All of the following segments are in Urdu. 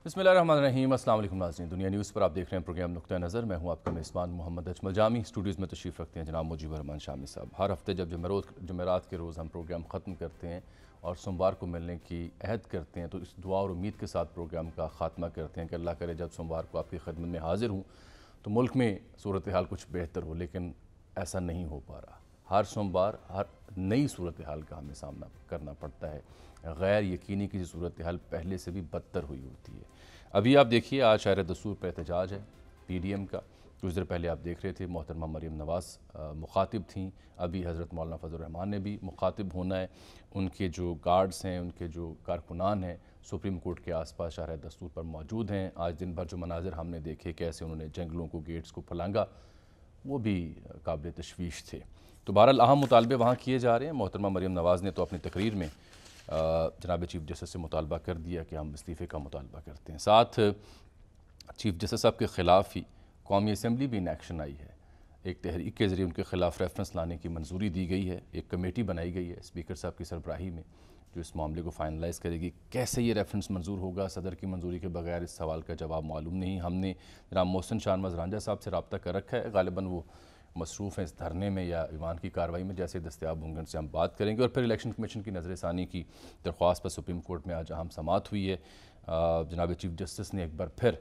بسم اللہ الرحمن الرحیم۔ السلام علیکم ناظرین، دنیا نیوز پر آپ دیکھ رہے ہیں پروگرام نقطہ نظر۔ میں ہوں آپ کا میزبان محمد اجمل جامی۔ اسٹوڈیوز میں تشریف رکھتے ہیں جناب مجیب الرحمان شامی صاحب۔ ہر ہفتے جب جمعرات کے روز ہم پروگرام ختم کرتے ہیں اور سوموار کو ملنے کی عہد کرتے ہیں تو اس دعا اور امید کے ساتھ پروگرام کا خاتمہ کرتے ہیں کہ اللہ کرے جب سوموار کو آپ کی خدمت میں حاضر ہوں تو ملک میں صورتحال کچھ بہتر ہو، لیکن ایسا نہیں ہو پا رہا۔ ہر سوموار ہر نئی صورتحال کا ہمیں سامنا کرنا پڑتا ہے، غیر یقینی کسی صورتحال پہلے سے بھی بدتر ہوئی ہوتی ہے۔ ابھی آپ دیکھیے آج شاعر دستور پر احتجاج ہے پی ڈی ایم کا۔ کچھ دیر پہلے آپ دیکھ رہے تھے محترمہ مریم نواز مخاطب تھیں، ابھی حضرت مولانا فضل الرحمان نے بھی مخاطب ہونا ہے۔ ان کے جو گارڈز ہیں، ان کے جو کارکنان ہیں سپریم کورٹ کے آس پاس شاعر دستور پر موجود ہیں۔ آج دن بھر جو مناظر ہم نے دیکھے، کیسے انہوں نے جنگلوں کو، گیٹس کو پھلانگا، وہ بھی قابل تشویش تھے۔ تو بہرحال اہم مطالبے وہاں کیے جا رہے ہیں۔ محترمہ مریم نواز نے تو اپنی تقریر میں جناب چیف جسٹس سے مطالبہ کر دیا کہ ہم استعفے کا مطالبہ کرتے ہیں۔ ساتھ چیف جسٹس صاحب کے خلاف ہی قومی اسمبلی بھی ان ایکشن آئی ہے۔ ایک تحریک کے ذریعے ان کے خلاف ریفرنس لانے کی منظوری دی گئی ہے۔ ایک کمیٹی بنائی گئی ہے اسپیکر صاحب کی سربراہی میں جو اس معاملے کو فائنلائز کرے گی۔ کیسے یہ ریفرنس منظور ہوگا صدر کی منظوری کے بغیر، اس سوال کا جواب معلوم نہیں۔ ہم نے جناب محسن شاہنواز رانجھا صاحب سے رابطہ کر رکھا ہے، غالباً وہ مصروف ہیں اس دھرنے میں یا ایوان کی کارروائی میں، جیسے دستیاب ہوں گے ان سے ہم بات کریں گے۔ اور پھر الیکشن کمیشن کی نظر ثانی کی درخواست پر سپریم کورٹ میں آج اہم سماعت ہوئی ہے۔ جناب چیف جسٹس نے ایک بار پھر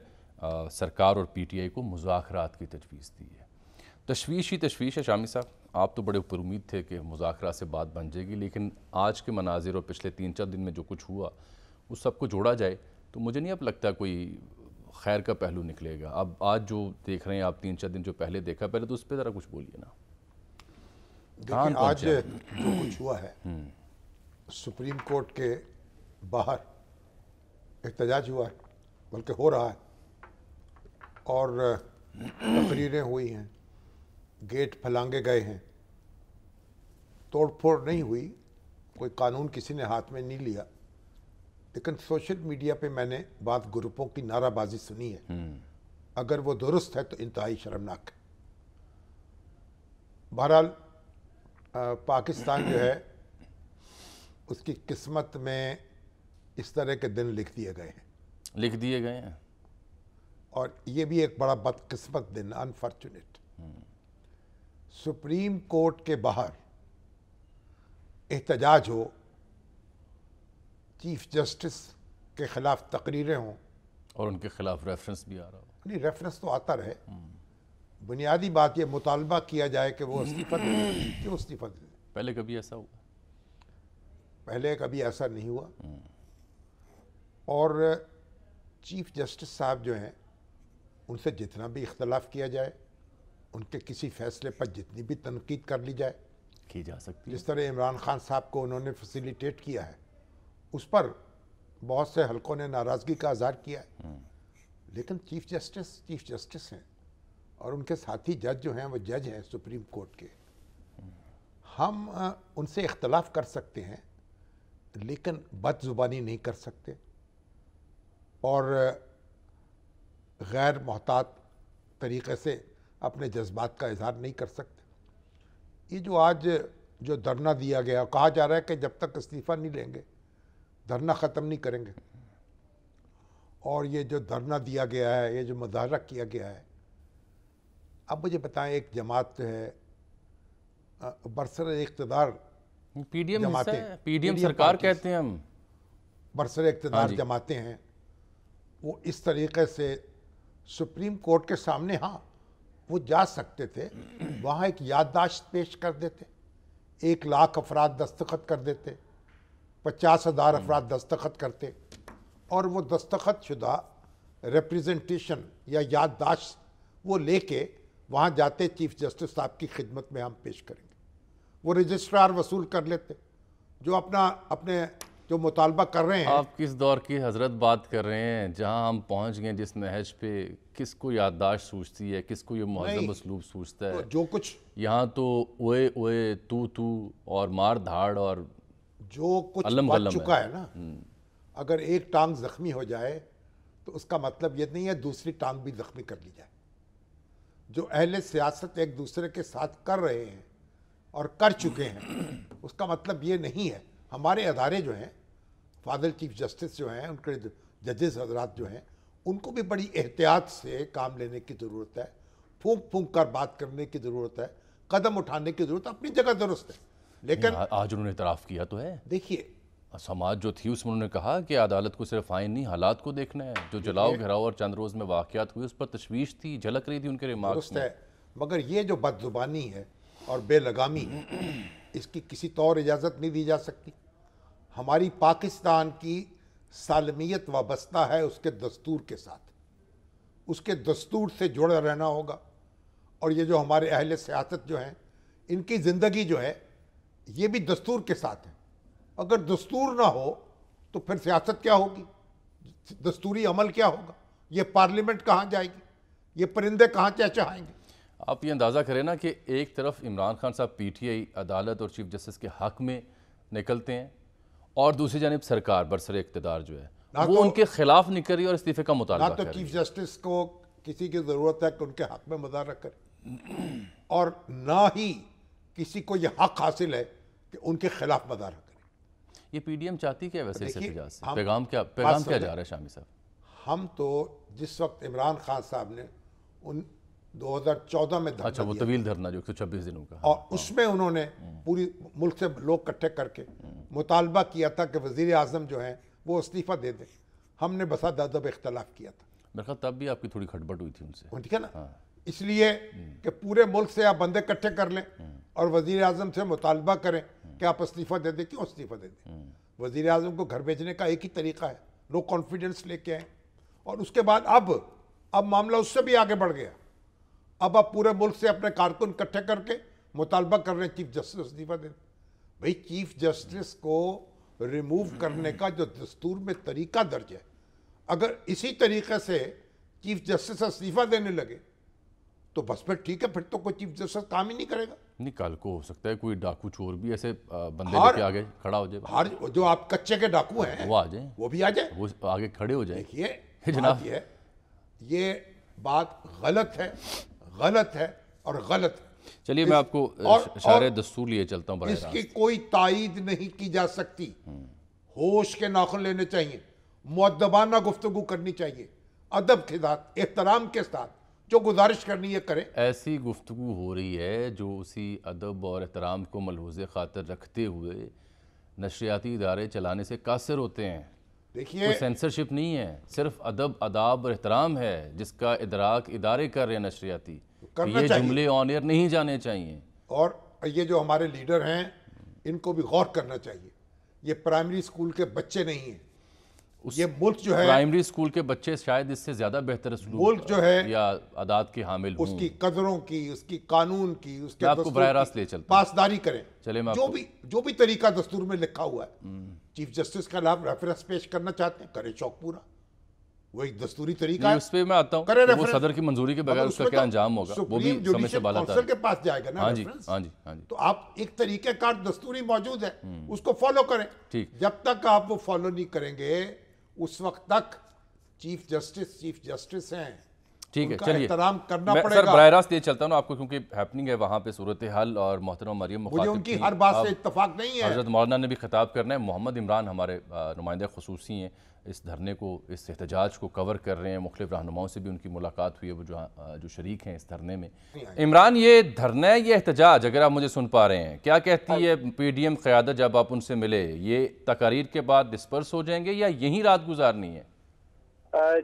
سرکار اور پی ٹی آئی کو مذاکرات کی تجویز دی ہے۔ تشویش ہی تشویش ہے شامی صاحب، آپ تو بڑے اوپر امید تھے کہ مذاکرات سے بات بن جائے گی، لیکن آج کے مناظر اور پچھلے 3-4 دن میں جو کچھ ہوا اس سب کو جوڑا جائے تو مجھے نہیں اب لگتا کوئی خیر کا پہلو نکلے گا۔ اب آج جو دیکھ رہے ہیں آپ، 3-4 دن جو پہلے دیکھا، پہلے تو اس پہ ذرا کچھ بولیے نا۔ دیکھیں آج جو کچھ ہوا ہے، سپریم کورٹ کے باہر احتجاج ہوا ہے، بلکہ ہو رہا ہے، اور تقریریں ہوئی ہیں، گیٹ پھلانگے گئے ہیں، توڑ پھوڑ نہیں ہوئی، کوئی قانون کسی نے ہاتھ میں نہیں لیا، لیکن سوشل میڈیا پہ میں نے بعض گروپوں کی نعرہ بازی سنی ہے، اگر وہ درست ہے تو انتہائی شرمناک ہے۔ بہرحال پاکستان جو ہے اس کی قسمت میں اس طرح کے دن لکھ دیے گئے ہیں، لکھ دیے گئے ہیں، اور یہ بھی ایک بڑا بدقسمت دن، انفارچونیٹ۔ سپریم کورٹ کے باہر احتجاج ہو، چیف جسٹس کے خلاف تقریریں ہوں، اور ان کے خلاف ریفرنس بھی آ رہا ہو۔ نہیں ریفرنس تو آتا رہے، بنیادی بات یہ مطالبہ کیا جائے کہ وہ استعفیٰ دے دیں۔ کیوں استعفیٰ دے دیں؟ پہلے کبھی ایسا ہوا؟ پہلے کبھی ایسا نہیں ہوا، اور چیف جسٹس صاحب جو ہیں ان سے جتنا بھی اختلاف کیا جائے، ان کے کسی فیصلے پر جتنی بھی تنقید کر لی جائے، کی جا سکتی ہے۔ جس طرح عمران خان صاحب کو انہوں نے فیسیلیٹیٹ کیا ہے، اس پر بہت سے حلقوں نے ناراضگی کا اظہار کیا ہے، لیکن چیف جسٹس ہیں، اور ان کے ساتھی جج جو ہیں وہ جج ہیں سپریم کورٹ کے۔ ہم ان سے اختلاف کر سکتے ہیں لیکن بد زبانی نہیں کر سکتے، اور غیر محتاط طریقے سے اپنے جذبات کا اظہار نہیں کر سکتے۔ یہ جو آج جو دھرنا دیا گیا، کہا جا رہا ہے کہ جب تک استعفیٰ نہیں لیں گے دھرنا ختم نہیں کریں گے، اور یہ جو دھرنا دیا گیا ہے، یہ جو مظاہرہ کیا گیا ہے، اب مجھے بتائیں ایک جماعت جو ہے برسر اقتدار پی ڈی ایم حصہ جماعتیں، ہے، پی ڈی ایم سرکار کہتے ہیں ہم، برسر اقتدار جماعتیں ہیں، وہ اس طریقے سے سپریم کورٹ کے سامنے، ہاں وہ جا سکتے تھے، وہاں ایک یادداشت پیش کر دیتے، 1,00,000 افراد دستخط کر دیتے، 50,000 افراد دستخط کرتے، اور وہ دستخط شدہ ریپریزنٹیشن یا یادداشت وہ لے کے وہاں جاتے، چیف جسٹس صاحب کی خدمت میں ہم پیش کریں گے، وہ رجسٹرار وصول کر لیتے، جو اپنے جو مطالبہ کر رہے ہیں۔ آپ کس دور کی حضرت بات کر رہے ہیں؟ جہاں ہم پہنچ گئے جس نہج پہ، کس کو یادداشت سوچتی ہے، کس کو یہ مہذب اسلوب سوچتا ہے؟ جو کچھ یہاں تو اوئے اوئے تو اور مار دھاڑ اور جو کچھ بچ چکا ہے نا، اگر ایک ٹانگ زخمی ہو جائے تو اس کا مطلب یہ نہیں ہے دوسری ٹانگ بھی زخمی کر لی جائے۔ جو اہل سیاست ایک دوسرے کے ساتھ کر رہے ہیں اور کر چکے ہیں، اس کا مطلب یہ نہیں ہے۔ ہمارے ادارے جو ہیں فاضل چیف جسٹس جو ہیں، ان کے ججز حضرات جو ہیں، ان کو بھی بڑی احتیاط سے کام لینے کی ضرورت ہے، پھونک پھونک کر بات کرنے کی ضرورت ہے، قدم اٹھانے کی ضرورت ہے، اپنی جگہ درست ہے. لیکن آج انہوں نے اعتراف کیا تو ہے. دیکھیے سماج جو تھی اس میں انہوں نے کہا کہ عدالت کو صرف آئین نہیں، حالات کو دیکھنا ہے. جو جلاؤ گھراؤ اور چند روز میں واقعات ہوئی اس پر تشویش تھی، جھلک رہی تھی ان کے ریمارکس درست میں. ہے، مگر یہ جو بد زبانی ہے اور بے لگامی ہے، اس کی کسی طور اجازت نہیں دی جا سکتی. ہماری پاکستان کی سالمیت وابستہ ہے اس کے دستور کے ساتھ، اس کے دستور سے جڑا رہنا ہوگا. اور یہ جو ہمارے اہل سیاست جو ہیں، ان کی زندگی جو ہے یہ بھی دستور کے ساتھ ہے. اگر دستور نہ ہو تو پھر سیاست کیا ہوگی، دستوری عمل کیا ہوگا، یہ پارلیمنٹ کہاں جائے گی، یہ پرندے کہاں چہچہائیں گے. آپ یہ اندازہ کریں نا کہ ایک طرف عمران خان صاحب پی ٹی آئی عدالت اور چیف جسٹس کے حق میں نکلتے ہیں، اور دوسری جانب سرکار برسر اقتدار جو ہے وہ ان کے خلاف نکل رہی ہے اور استعفے کا مطالبہ نہ تو کر رہی ہے. چیف جسٹس کو کسی کی ضرورت ہے کہ ان کے حق میں مظاہرہ کرے، اور نہ ہی کسی کو یہ حق حاصل ہے کہ ان کے خلاف مظاہرہ کرے. یہ پی ڈی ایم چاہتی کیا ویسے اس دیکھیے، احتجاج سے؟ ہم پیغام کیا جا رہا ہے شامی صاحب؟ ہم تو جس وقت عمران خان صاحب نے ان 2014 میں دھرنا اچھا، وہ دیا طویل دھرنا جو 126 دنوں کا، اور اس میں انہوں نے پوری ملک سے لوگ اکٹھے کر کے مطالبہ کیا تھا کہ وزیر اعظم جو ہیں وہ استعفیٰ دے دیں. ہم نے بسا ادب اختلاف کیا تھا. میرے خیال تب بھی آپ کی تھوڑی کھٹپٹ ہوئی تھی ان سے. ٹھیک ہے نا، اس لیے کہ پورے ملک سے آپ بندے اکٹھے کر لیں اور وزیر اعظم سے مطالبہ کریں کہ آپ استعفیٰ دے دیں. کیوں استعفیٰ دے دیں؟ وزیر اعظم کو گھر بھیجنے کا ایک ہی طریقہ ہے، لو کانفیڈنس لے کے آئیں. اور اس کے بعد اب معاملہ اس سے بھی آگے بڑھ گیا. اب آپ پورے ملک سے اپنے کارکن اکٹھے کر کے مطالبہ کر رہے ہیں چیف جسٹس استعفیٰ دے دیں. بھئی چیف جسٹس کو ریموو کرنے کا جو دستور میں طریقہ درج ہے، اگر اسی طریقے سے چیف جسٹس استعفیٰ دینے لگے تو بس پھر ٹھیک ہے، پھر تو کوئی چیف جسٹس کام ہی نہیں کرے گا. نہیں، کل کو ہو سکتا ہے کوئی ڈاکو چور بھی ایسے بندے لے کے آگے کھڑا ہو جائے. ہر جو آپ کچے کے ڈاکو ہیں وہ آ جائیں، وہ بھی آ جائیں، وہ آگے کھڑے ہو جائیں. دیکھیے جناب، یہ بات غلط ہے اور غلط ہے. چلیے میں آپ کو اشارے دستور لیے چلتا ہوں. براہ اس راست کی کوئی تائید نہیں کی جا سکتی. ہوش کے ناخن لینے چاہیے، مؤدبانہ گفتگو کرنی چاہیے، ادب کے ساتھ، احترام کے ساتھ. جو گزارش کرنی ہے کریں. ایسی گفتگو ہو رہی ہے جو اسی ادب اور احترام کو ملحوظ خاطر رکھتے ہوئے نشریاتی ادارے چلانے سے قاصر ہوتے ہیں. دیکھیے کوئی سینسرشپ نہیں ہے، صرف ادب، آداب اور احترام ہے جس کا ادراک ادارے کر رہے ہیں نشریاتی. یہ جملے آن ایئر نہیں جانے چاہیے. اور یہ جو ہمارے لیڈر ہیں ان کو بھی غور کرنا چاہیے. یہ پرائمری اسکول کے بچے نہیں ہیں. یہ ملک جو ہے، پرائمری اسکول کے بچے شاید اس سے زیادہ بہتر ملک جو ہے یا عادات کے حامل ہوں. اس کی قدروں کی، اس کی قانون کی، اس کے میں آپ کو براہ راست لے چلتا ہوں. پاسداری کریں. چلے میں جو بھی طریقہ دستور میں لکھا ہوا ہے، چیف جسٹس کے خلاف ریفرنس پیش کرنا چاہتے ہیں، کریں شوق پورا. وہی دستوری طریقہ ہے. اس پہ میں آتا ہوں، وہ صدر کی منظوری کے بغیر اس کا کیا انجام ہوگا، وہ بھی سمجھ سے بالا تر. کونسل کے پاس جائے گا نا ریفرنس. ہاں جی. تو آپ ایک طریقہ کار دستوری موجود ہے، اس کو فالو کریں. جب تک آپ وہ فالو نہیں کریں گے اس وقت تک چیف جسٹس ہیں. ٹھیک ہے، ان کا چلیے احترام کرنا میں پڑے سر گا. براہ راست یہ چلتا ہوں آپ کو، کیونکہ ہیپننگ ہے وہاں پہ صورتحال اور محترمہ مریم مجھے مخاطب ان کی تھی. ہر بات سے اتفاق نہیں ہے. حضرت مولانا نے بھی خطاب کرنا ہے. محمد عمران ہمارے نمائندہ خصوصی ہیں، اس دھرنے کو، اس احتجاج کو کور کر رہے ہیں. مختلف رہنماؤں سے بھی ان کی ملاقات ہوئی ہے، وہ جو شریک ہیں اس دھرنے میں. عمران، یہ دھرنا ہے، یہ احتجاج، اگر آپ مجھے سن پا رہے ہیں، کیا کہتی ہے پی ڈی ایم قیادت جب آپ ان سے ملے؟ یہ تقاریر کے بعد ڈسپرس ہو جائیں گے یا یہیں رات گزارنی ہے؟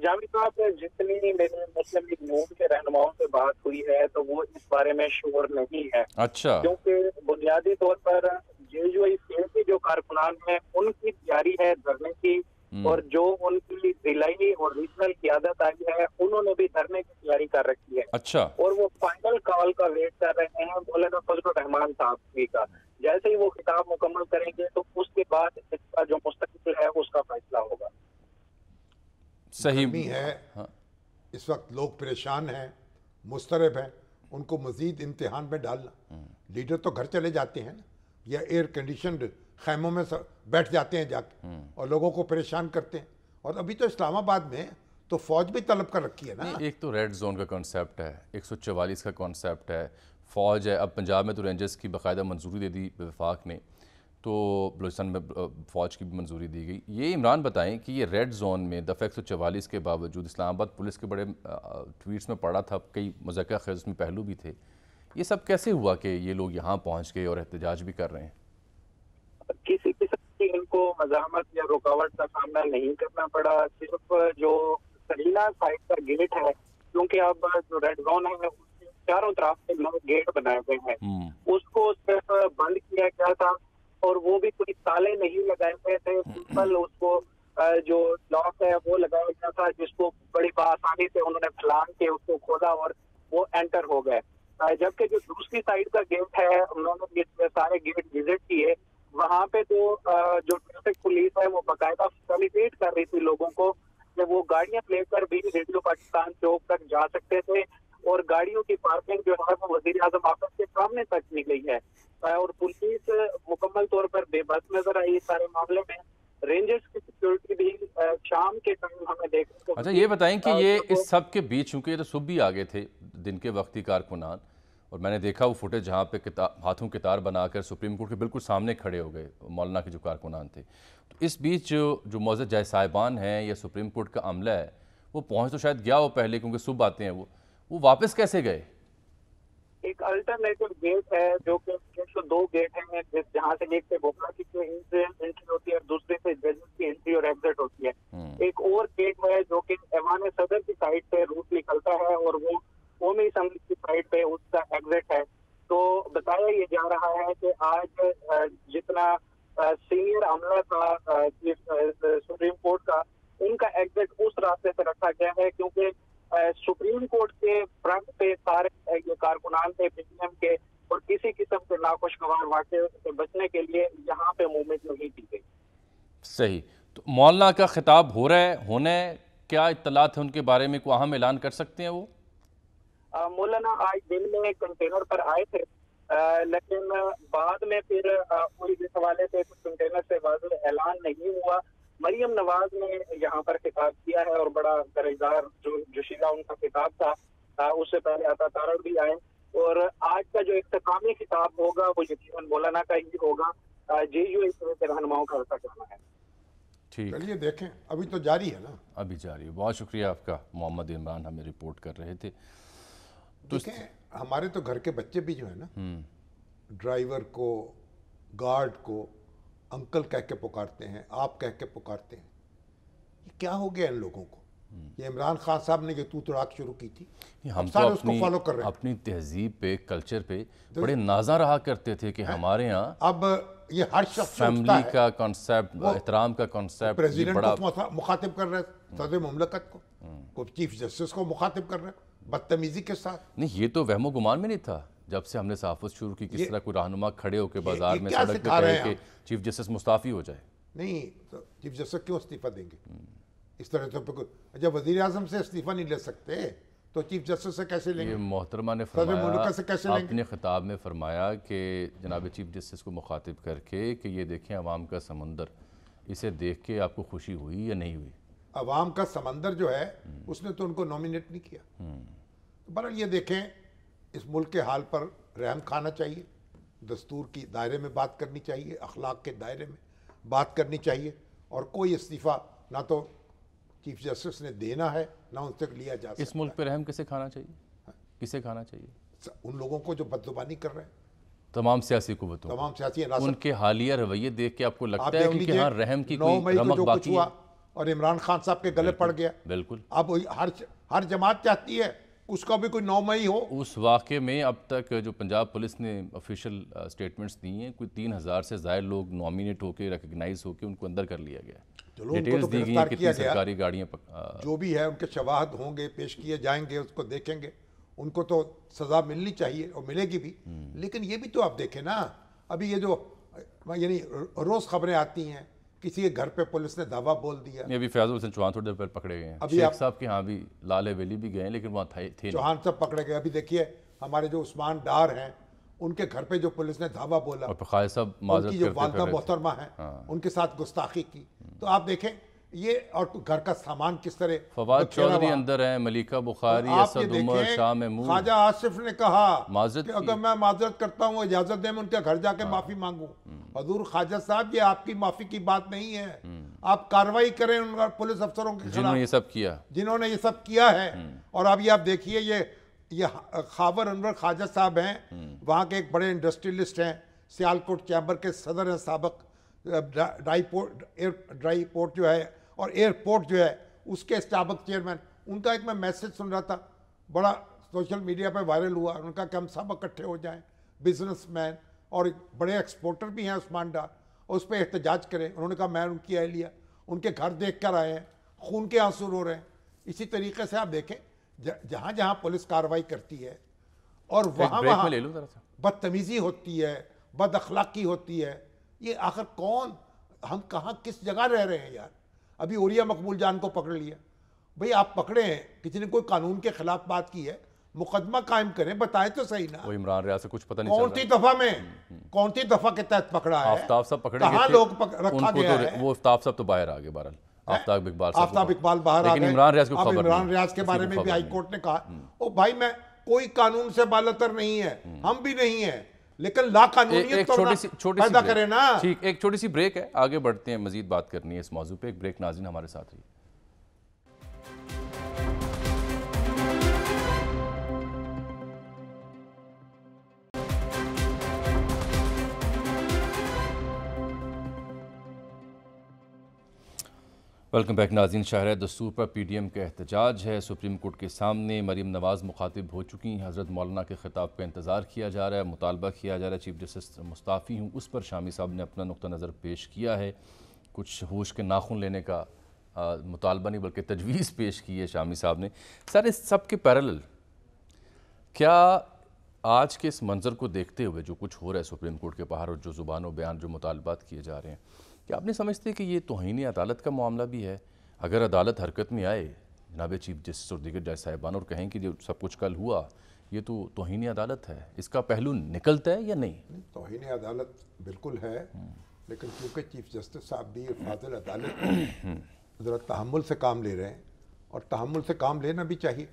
جامی صاحب، جتنی میرے مسلم لیگ نون کے رہنماؤں سے بات ہوئی ہے تو وہ اس بارے میں شور نہیں ہے. اچھا. کیونکہ بنیادی طور پر جو سیاسی جو کارکنان ہیں ان کی تیاری ہے دھرنے کی، اور جو ان کی ضلعی اور ریجنل قیادت آئی ہے انہوں نے بھی دھرنے کی تیاری کر رکھی ہے. اچھا. اور وہ فائنل کال کا ویٹ کر رہے ہیں مولانا فضل الرحمان صاحب کا. جیسے ہی وہ خطاب مکمل کریں گے تو اس کے بعد اس کا جو مستقبل ہے اس کا فیصلہ ہوگا. صحیح ہے. اس وقت لوگ پریشان ہیں، مضطرب ہیں، ان کو مزید امتحان میں ڈالنا. لیڈر تو گھر چلے جاتے ہیں یا ایئر کنڈیشنڈ خیموں میں بیٹھ جاتے ہیں جا کے اور لوگوں کو پریشان کرتے ہیں. اور ابھی تو اسلام آباد میں تو فوج بھی طلب کر رکھی ہے نا. ایک تو ریڈ زون کا کانسیپٹ ہے، 144 کا کانسیپٹ ہے، فوج ہے. اب پنجاب میں تو رینجرز کی باقاعدہ منظوری دے دی وفاق نے. تو بلوچستان میں فوج کی بھی منظوری دی گئی. یہ عمران بتائیں کہ یہ ریڈ زون میں دفعہ 144 کے باوجود اسلام آباد پولیس کے بڑے ٹویٹس میں پڑا تھا, کئی مذاکرہ خیز اس میں پہلو بھی تھے, یہ سب کیسے ہوا کہ یہ لوگ یہاں پہنچ گئے اور احتجاج بھی کر رہے ہیں؟ کسی قسم کی ان کو مزاحمت یا رکاوٹ کا سامنا نہیں کرنا پڑا. صرف جو سرینا سائڈ کا گیٹ ہے, کیونکہ اب جو ریڈ زون ہے اس کے چاروں طرف سے نئے گیٹ بنائے گئے ہیں, اس کو صرف بند کیا گیا تھا اور وہ بھی کوئی تالے نہیں لگائے گئے تھے. سمپل اس کو جو لاک ہے وہ لگایا گیا تھا, جس کو بڑی بآسانی سے انہوں نے پھلانگ کے اس کو کھولا اور وہ انٹر ہو گئے. جبکہ جو دوسری سائڈ کا گیٹ ہے, انہوں نے یہ سارے گیٹ وزٹ کیے, وہاں پہ تو جو ٹریفک پولیس ہے وہ باقاعدہ فیسیلیٹیٹ کر رہی تھی لوگوں کو کہ وہ گاڑیاں لے کر بھی ریڈیو پاکستان چوک تک جا سکتے تھے, اور گاڑیوں کی پارکنگ جو ہے وہ وزیر اعظم آفس کے سامنے تک کی گئی ہے. اور پولیس مکمل طور پر بے بس نظر آئی اس سارے معاملے میں. رینجرز کی سیکورٹی بھی شام کے ٹائم ہمیں دیکھنے کو. اچھا یہ بتائیں کہ یہ اس سب کے بیچ, چونکہ یہ تو صبح بھی آگے تھے دن کے وقتی کارکنان, اور میں نے دیکھا وہ فوٹیج جہاں پہ ہاتھوں کے تار بنا کر سپریم کورٹ کے بالکل سامنے کھڑے ہو گئے مولانا کے جو کارکنان تھے, تو اس بیچ جو معزز جج صاحبان ہیں یا سپریم کورٹ کا عملہ ہے وہ پہنچ تو شاید گیا ہو پہلے, کیونکہ صبح آتے ہیں وہ واپس کیسے گئے؟ ایک الٹرنیٹو گیٹ ہے جو کہ 102 گیٹ ہیں, جہاں سے ایک سے بوکا کی انٹری ہوتی ہے اور دوسرے سے ججز کی انٹری اور ایگزٹ ہوتی ہے. ایک اور گیٹ ہے جو کہ ایوان صدر کی سائڈ سے روٹ نکلتا ہے اور وہ قومی اسمبلی کی سائڈ پہ اس کا ایگزٹ ہے. تو بتایا یہ جا رہا ہے کہ آج جتنا سینئر عملہ تھا سپریم کورٹ کا, ان کا ایگزٹ اس راستے سے رکھا گیا ہے, کیونکہ سپریم کورٹ کے فرنٹ پہ سارے یہ کارکنان تھے پی ٹی ایم کے, اور کسی قسم کے ناخوشگوار واقعے سے بچنے کے لیے یہاں پہ موومنٹ نہیں دی گئی. صحیح. تو مولانا کا خطاب ہو رہا ہے, ہونا ہے, کیا اطلاعات ہیں ان کے بارے میں, کوئی اہم اعلان کر سکتے ہیں وہ؟ مولانا آج دن میں کنٹینر پر آئے تھے, لیکن بعد میں پھر کوئی اس حوالے سے کنٹینر سے واضح اعلان نہیں ہوا. مریم نواز نے یہاں پر خطاب کیا ہے اور بڑا درجدار جو جوشیدہ ان کا خطاب تھا. اس سے پہلے عطا تارڑ بھی آئے, اور آج کا جو اختتامی خطاب ہوگا وہ یقیناً مولانا کا ہی ہوگا. جے یو اے کے رہنماؤں کا ایسا کہنا ہے. ٹھیک, چلیے دیکھیں, ابھی تو جاری ہے نا. ابھی جاری ہے. بہت شکریہ آپ کا. محمد عمران ہمیں رپورٹ کر رہے تھے. دیکھیں ہمارے تو گھر کے بچے بھی جو ہے نا, ڈرائیور کو, گارڈ کو انکل کہہ کے پکارتے ہیں, آپ کہہ کے پکارتے ہیں. یہ کیا ہو گیا ان لوگوں کو؟ یہ عمران خان صاحب نے یہ تو تڑاک شروع کی تھی, ہم تو اپنی تہذیب پہ, کلچر پہ بڑے نازاں رہا کرتے تھے کہ ہمارے یہاں اب یہ ہر شخص فیملی کا کانسیپٹ, احترام کا کانسیپٹ, پریزیڈنٹ کو مخاطب کر رہے, صدر مملکت کو, چیف جسٹس کو مخاطب کر رہے بدتمیزی کے ساتھ. نہیں, یہ تو وہم و گمان میں نہیں تھا جب سے ہم نے صحافت شروع کی. کس طرح کوئی رہنما کھڑے ہو کے بازار میں سڑک پہ کہے کہ چیف جسٹس مستعفی ہو جائے. نہیں, چیف جسٹس کیوں استعفیٰ دیں گے اس طرح سے؟ جب وزیر اعظم سے استعفیٰ نہیں لے سکتے تو چیف جسٹس سے کیسے لیں گے؟ یہ محترمہ نے فرمایا اپنے خطاب میں فرمایا کہ جناب چیف جسٹس کو مخاطب کر کے کہ یہ دیکھیں عوام کا سمندر, اسے دیکھ کے آپ کو خوشی ہوئی یا نہیں ہوئی؟ عوام کا سمندر جو ہے اس نے تو ان کو نومینیٹ نہیں کیا. بہرحال یہ دیکھیں, اس ملک کے حال پر رحم کھانا چاہیے, دستور کی دائرے میں بات کرنی چاہیے, اخلاق کے دائرے میں بات کرنی چاہیے, اور کوئی استعفیٰ نہ تو چیف جسٹس نے دینا ہے نہ ان سے لیا جا سکتا. اس ملک پہ رحم کسے کھانا چاہیے, کسے کھانا چاہیے؟ ان لوگوں کو جو بدزبانی کر رہے ہیں, تمام سیاسی قوتوں, تمام سیاسی ان کے حالیہ رویے دیکھ کے آپ کو لگتا ہے ان کے ہاں رحم کی کوئی رمق باقی ہے؟ اور عمران خان صاحب کے گلے پڑ گیا. بالکل. اب ہر جماعت چاہتی ہے اس کا بھی کوئی 9 مئی ہو. اس واقعے میں اب تک جو پنجاب پولیس نے آفیشیل سٹیٹمنٹس دی ہیں, کوئی 3000 سے زائد لوگ نومینیٹ ہو کے, ریکگنائز ہو کے ان کو اندر کر لیا گیا. ڈیٹیلز دی گئی ہیں کتنی سرکاری گاڑیاں جو بھی ہے ان کے شواہد ہوں گے, پیش کیے جائیں گے, اس کو دیکھیں گے. ان کو تو سزا ملنی چاہیے اور ملے گی بھی. لیکن یہ بھی تو آپ دیکھیں نا, ابھی یہ جو یعنی روز خبریں آتی ہیں کسی کے گھر پہ پولیس نے دعویٰ بول دیا. ابھی فیاض الحسن چوہان تھوڑی دیر پہلے پکڑے گئے ہیں, شیخ صاحب کے ہاں بھی لال ویلی بھی گئے لیکن وہاں تھے چوہان صاحب پکڑے گئے. ابھی دیکھیے ہمارے جو عثمان ڈار ہیں ان کے گھر پہ جو پولیس نے دعویٰ بولا, اور خالد صاحب ان کی جو والدہ محترمہ ہیں ان کے ساتھ گستاخی کی. تو آپ دیکھیں یہ, اور گھر کا سامان کس طرح. فواد چودھری اندر ہیں, ملیکہ بخاری, اسد عمر, شاہ محمود. خواجہ آصف نے کہا معذرت کہ اگر میں معذرت کرتا ہوں اجازت دیں میں ان کے گھر جا کے معافی مانگوں. حضور خواجہ صاحب یہ آپ کی معافی کی بات نہیں ہے، آپ کارروائی کریں ان پولیس افسروں کے جنہوں نے یہ سب کیا، جنہوں نے یہ سب کیا ہے۔ اور اب یہ آپ دیکھیے یہ خاور انور خواجہ صاحب ہیں، وہاں کے ایک بڑے انڈسٹریلسٹ ہیں، سیالکوٹ چیمبر کے صدر ہیں سابق، ڈرائی پورٹ جو ہے اور ایئرپورٹ جو ہے اس کے سابق چیئرمین، ان کا ایک میں میسج سن رہا تھا، بڑا سوشل میڈیا پہ وائرل ہوا، ان کا کہ ہم سب اکٹھے ہو جائیں، بزنس مین اور بڑے ایکسپورٹر بھی ہیں عثمان ڈار، اور اس پہ احتجاج کریں۔ انہوں نے کہا میں ان کی اہلیہ ان کے گھر دیکھ کر آئے ہیں، خون کے آنسو رو رہے ہیں۔ اسی طریقے سے آپ دیکھیں جہاں جہاں پولیس کارروائی کرتی ہے اور وہاں وہاں بدتمیزی ہوتی ہے، بد اخلاقی ہوتی ہے، یہ آخر کون، ہم کہاں کس جگہ رہ رہے ہیں یار؟ ابھی عوریہ مقبول جان کو پکڑ لیا، بھئی آپ پکڑے ہیں، کسی نے کوئی قانون کے خلاف بات کی ہے، مقدمہ قائم کریں، بتائیں تو صحیح نا۔ وہ عمران ریاض سے کچھ پتہ نہیں چل کون سی دفعہ میں، کون سی دفعہ کے تحت پکڑا ہے؟ آفتاب صاحب پکڑے کہاں گئے لوگ تھے، رکھا گیا ہے؟ وہ آفتاب صاحب تو باہر آگے، بہرحال آفتاب اقبال صاحب، آفتاب اقبال باہر آ لیکن گئے۔ عمران ریاض کو اب خبر عمران ریاض کے بارے میں بھی ہائی کورٹ نے کہا، او بھائی میں کوئی قانون سے بالاتر نہیں ہے، ہم بھی نہیں ہیں، لیکن لا قانونیت تو پیدا کرے نا۔ ٹھیک، ایک چھوٹی سی بریک ہے، آگے بڑھتے ہیں، مزید بات کرنی ہے اس موضوع پہ، ایک بریک، ناظرین ہمارے ساتھ رہیے۔ ویلکم بیک ناظرین، شاہراہ دستور پر پی ڈی ایم کا احتجاج ہے، سپریم کورٹ کے سامنے مریم نواز مخاطب ہو چکی ہیں، حضرت مولانا کے خطاب کا انتظار کیا جا رہا ہے، مطالبہ کیا جا رہا ہے، چیف جسٹس مستعفی ہوں، اس پر شامی صاحب نے اپنا نقطہ نظر پیش کیا ہے، کچھ ہوش کے ناخن لینے کا مطالبہ نہیں بلکہ تجویز پیش کی ہے شامی صاحب نے۔ سر اس سب کے پیرالل کیا آج کے اس منظر کو دیکھتے ہوئے جو کچھ ہو رہا ہے سپریم کورٹ کے باہر اور جو زبان و بیان جو مطالبات کیے جا رہے ہیں، کیا آپ نے سمجھتے کہ یہ توہین عدالت کا معاملہ بھی ہے؟ اگر عدالت حرکت میں آئے جناب چیف جسٹس اور دیگر جج صاحبان اور کہیں کہ جو سب کچھ کل ہوا یہ تو توہین عدالت ہے، اس کا پہلو نکلتا ہے یا نہیں؟ توہین عدالت بالکل ہے، لیکن کیونکہ چیف جسٹس صاحب بھی فاضل عدالت ذرا تحمل سے کام لے رہے ہیں، اور تحمل سے کام لینا بھی چاہیے۔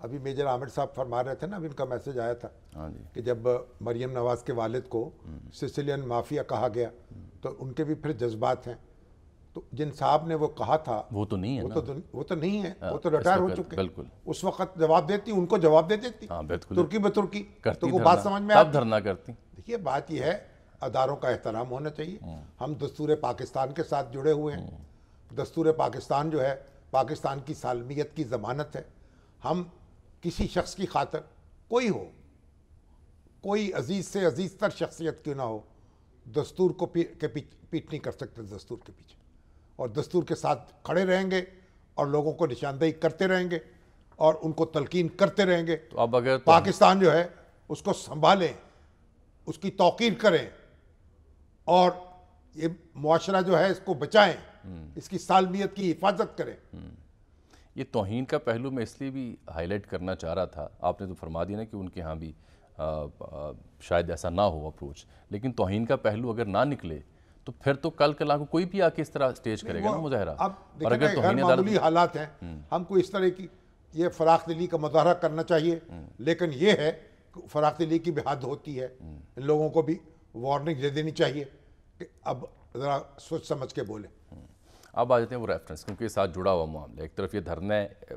ابھی میجر عامر صاحب فرما رہے تھے نا، ابھی ان کا میسج آیا تھا کہ جب مریم نواز کے والد کو سسیلین مافیا کہا گیا تو ان کے بھی پھر جذبات ہیں، تو جن صاحب نے وہ کہا تھا وہ تو نہیں ہے، وہ تو نہیں ہے، وہ تو ریٹائر ہو چکے، بالکل اس وقت جواب دیتی، ان کو جواب دے دیتی ترکی بترکی، تو وہ بات سمجھ میں تب دھرنا کرتی۔ دیکھیے بات یہ ہے، اداروں کا احترام ہونا چاہیے، ہم دستور پاکستان کے ساتھ جڑے ہوئے ہیں، دستور پاکستان جو ہے پاکستان کی سالمیت کی ضمانت ہے، ہم کسی شخص کی خاطر کوئی ہو، کوئی عزیز سے عزیز تر شخصیت کیوں نہ ہو، دستور کو پیٹ نہیں کر سکتے دستور کے پیچھے، اور دستور کے ساتھ کھڑے رہیں گے اور لوگوں کو نشاندہی کرتے رہیں گے اور ان کو تلقین کرتے رہیں گے۔ تو اب اگر پاکستان جو ہے اس کو سنبھالیں، اس کی توقیر کریں، اور یہ معاشرہ جو ہے اس کو بچائیں، اس کی سالمیت کی حفاظت کریں۔ یہ توہین کا پہلو میں اس لیے بھی ہائی لائٹ کرنا چاہ رہا تھا، آپ نے تو فرما دیا نا کہ ان کے ہاں بھی شاید ایسا نہ ہو اپروچ، لیکن توہین کا پہلو اگر نہ نکلے تو پھر تو کل کل کو کوئی بھی آ کے اس طرح سٹیج کرے گا نا مظاہرہ۔ اب دیکھیں غیر معمولی حالات ہیں، ہم کو اس طرح کی یہ فراخ دلی کا مظاہرہ کرنا چاہیے، لیکن یہ ہے فراخ دلی کی بھی حد ہوتی ہے، ان لوگوں کو بھی وارننگ دے دینی چاہیے کہ اب ذرا سوچ سمجھ کے بولیں۔ اب آ جاتے ہیں وہ ریفرنس، کیونکہ اس ساتھ جڑا ہوا معاملہ، ایک طرف یہ دھرنا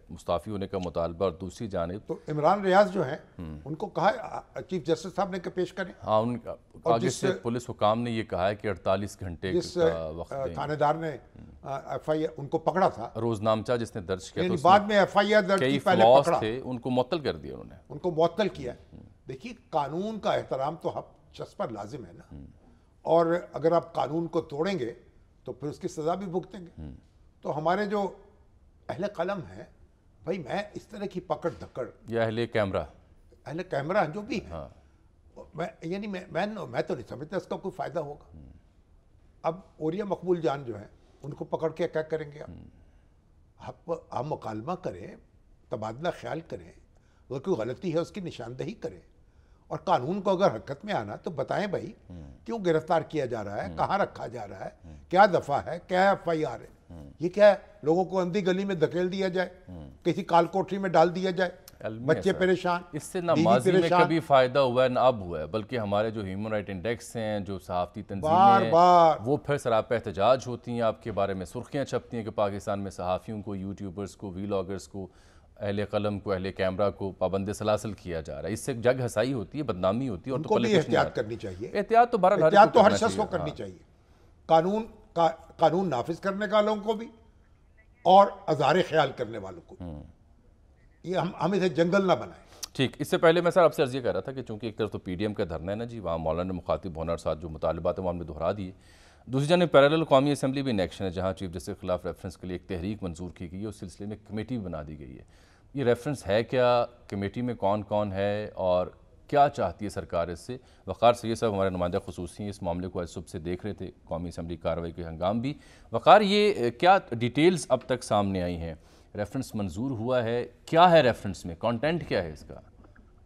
مستعفی ہونے کا مطالبہ اور دوسری جانب تو عمران ریاض جو ہیں ان کو کہا چیف جسٹس صاحب نے کہ پیش کریں، ہاں ان آگے سے پولیس حکام نے یہ کہا ہے کہ 48 گھنٹے کا وقت دیں، تھانے دار نے ایف آئی آر ان کو پکڑا تھا، روز نامچہ جس نے درج کیا تو بعد میں ایف آئی آر درج کی، پہلے پکڑا تھے ان کو معطل کر دیا، انہوں نے ان کو معطل کیا۔ دیکھیے قانون کا احترام تو ہر شخص پر لازم ہے نا، اور اگر آپ قانون کو توڑیں گے تو پھر اس کی سزا بھی بھگتیں گے۔ تو ہمارے جو اہل قلم ہیں بھائی، میں اس طرح کی پکڑ دھکڑ، یہ اہل کیمرہ جو بھی ہے، یعنی میں تو نہیں سمجھتا اس کا کوئی فائدہ ہوگا۔ اب عوریہ مقبول جان جو ہیں ان کو پکڑ کے کیا کریں گے آپ مکالمہ کریں، تبادلہ خیال کریں، اگر کوئی غلطی ہے اس کی نشاندہی کریں، اور قانون کو اگر حرکت میں آنا تو بتائیں بھائی کیوں گرفتار کیا جا رہا ہے، کہاں رکھا جا رہا ہے، کیا دفعہ ہے، کیا ایف آئی آر ہے۔ یہ کیا ہے؟ لوگوں کو اندھی گلی میں دھکیل دیا جائے, کسی کال کوٹری میں ڈال دیا جائے, بچے پریشان, اس سے نہ ماضی میں کبھی فائدہ ہوا ہے نہ اب ہوا ہے, بلکہ ہمارے جو ہیومن رائٹ انڈیکس ہیں, جو صحافتی تنظیمیں ہیں, وہ پھر سراپا احتجاج ہوتی ہیں, آپ کے بارے میں سرخیاں چھپتی ہیں کہ پاکستان میں صحافیوں کو, یوٹیوبرز کو, ویلاگرز کو, اہل قلم کو, اہل کیمرہ کو پابند سلاسل کیا جا رہا ہے. اس سے جگ ہسائی ہوتی ہے, بدنامی ہوتی ہے, اور تو بھی احتیاط کرنی چاہیے. احتیاط تو بہرحال احتیاط تو ہر شخص کو کرنی چاہیے, قانون نافذ کرنے والوں کو بھی اور ازار خیال کرنے والوں کو. یہ ہم اسے جنگل نہ بنائیں. ٹھیک. اس سے پہلے میں سر آپ سے عرض یہ کر رہا تھا کہ چونکہ ایک طرف تو پی ڈی ایم کا دھرنا ہے نا جی, وہاں مولانا نے مخاطب ہونا اور ساتھ جو مطالبات ہیں وہ ہم نے دہرا دیے. دوسری جانب پیرالل قومی اسمبلی بھی ان ایکشن ہے, جہاں چیف جسٹس کے خلاف ریفرنس کے لیے ایک تحریک منظور کی گئی ہے, اس سلسلے میں کمیٹی بھی بنا دی گئی ہے. یہ ریفرنس ہے کیا, کمیٹی میں کون کون ہے اور کیا چاہتی ہے سرکار اس سے؟ وقار سید صاحب ہمارے نمائندہ خصوصی ہیں, اس معاملے کو آج صبح سے دیکھ رہے تھے, قومی اسمبلی کارروائی کے ہنگام بھی. وقار, یہ کیا ڈیٹیلز اب تک سامنے آئی ہیں؟ ریفرنس منظور ہوا ہے, کیا ہے ریفرنس میں, کانٹینٹ کیا ہے اس کا,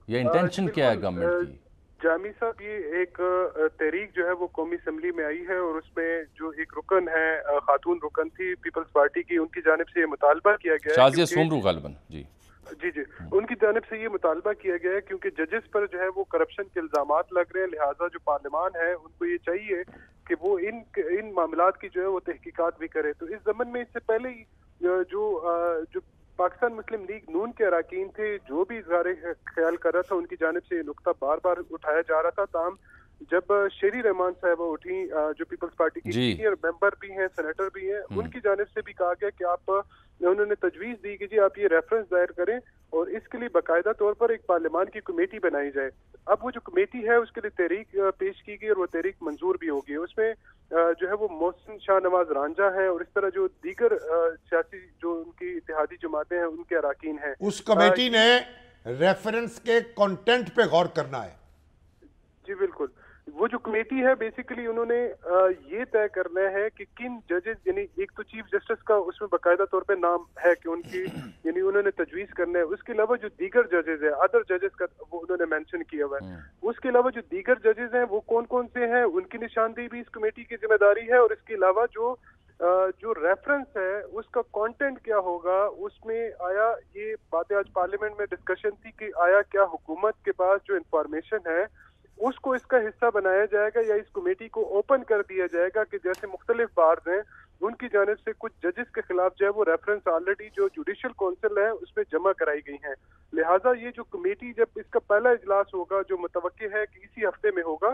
یا انٹینشن کیا ہے گورنمنٹ کی؟ جامی صاحب, یہ ایک تحریک جو ہے وہ قومی اسمبلی میں آئی ہے, اور اس میں جو ایک رکن ہے, خاتون رکن تھی پیپلز پارٹی کی, ان کی جانب سے یہ مطالبہ کیا گیا ہے, شازیہ سومرو غالباً, جی ان کی جانب سے یہ مطالبہ کیا گیا ہے کیونکہ ججز پر جو ہے وہ کرپشن کے الزامات لگ رہے ہیں, لہٰذا جو پارلیمان ہے ان کو یہ چاہیے کہ وہ ان معاملات کی جو ہے وہ تحقیقات بھی کرے. تو اس ضمن میں اس سے پہلے ہی جو پاکستان مسلم لیگ نون کے اراکین تھے, جو بھی اظہار خیال کر رہا تھا, ان کی جانب سے یہ نقطہ بار بار اٹھایا جا رہا تھا. تاہم جب شیری رحمان صاحبہ اٹھی, جو پیپلز پارٹی کی سینئر ممبر بھی ہیں, سینیٹر بھی ہیں, ان کی جانب سے بھی کہا گیا کہ انہوں نے تجویز دی کہ جی آپ یہ ریفرنس دائر کریں اور اس کے لیے باقاعدہ طور پر ایک پارلیمان کی کمیٹی بنائی جائے. اب وہ جو کمیٹی ہے اس کے لیے تحریک پیش کی گئی اور وہ تحریک منظور بھی ہوگی. اس میں جو ہے وہ محسن شاہ نواز رانجھا ہے, اور اس طرح جو دیگر سیاسی جو ان کی اتحادی جماعتیں ہیں ان کے اراکین ہیں. اس کمیٹی نے ریفرنس کے کنٹینٹ پہ غور کرنا ہے. جی بالکل. وہ جو کمیٹی ہے بیسیکلی انہوں نے یہ طے کرنا ہے کہ کن ججز, یعنی ایک تو چیف جسٹس کا اس میں باقاعدہ طور پہ نام ہے کہ ان کی, یعنی انہوں نے تجویز کرنا ہے. اس کے علاوہ جو دیگر ججز ہیں, ادر ججز کا وہ انہوں نے مینشن کیا ہوا ہے. اس کے علاوہ جو دیگر ججز ہیں وہ کون کون سے ہیں, ان کی نشاندہی بھی اس کمیٹی کی ذمہ داری ہے. اور اس کے علاوہ جو ریفرنس ہے اس کا کانٹینٹ کیا ہوگا, اس میں آیا یہ باتیں آج پارلیمنٹ میں ڈسکشن تھی کہ آیا کیا حکومت کے پاس جو انفارمیشن ہے اس کو اس کا حصہ بنایا جائے گا, یا اس کمیٹی کو اوپن کر دیا جائے گا کہ جیسے مختلف بارز ہیں ان کی جانب سے کچھ ججز کے خلاف جو ہے وہ ریفرنس آلریڈی جو جوڈیشل کونسل ہے اس میں جمع کرائی گئی ہیں. لہٰذا یہ جو کمیٹی جب اس کا پہلا اجلاس ہوگا جو متوقع ہے کہ اسی ہفتے میں ہوگا,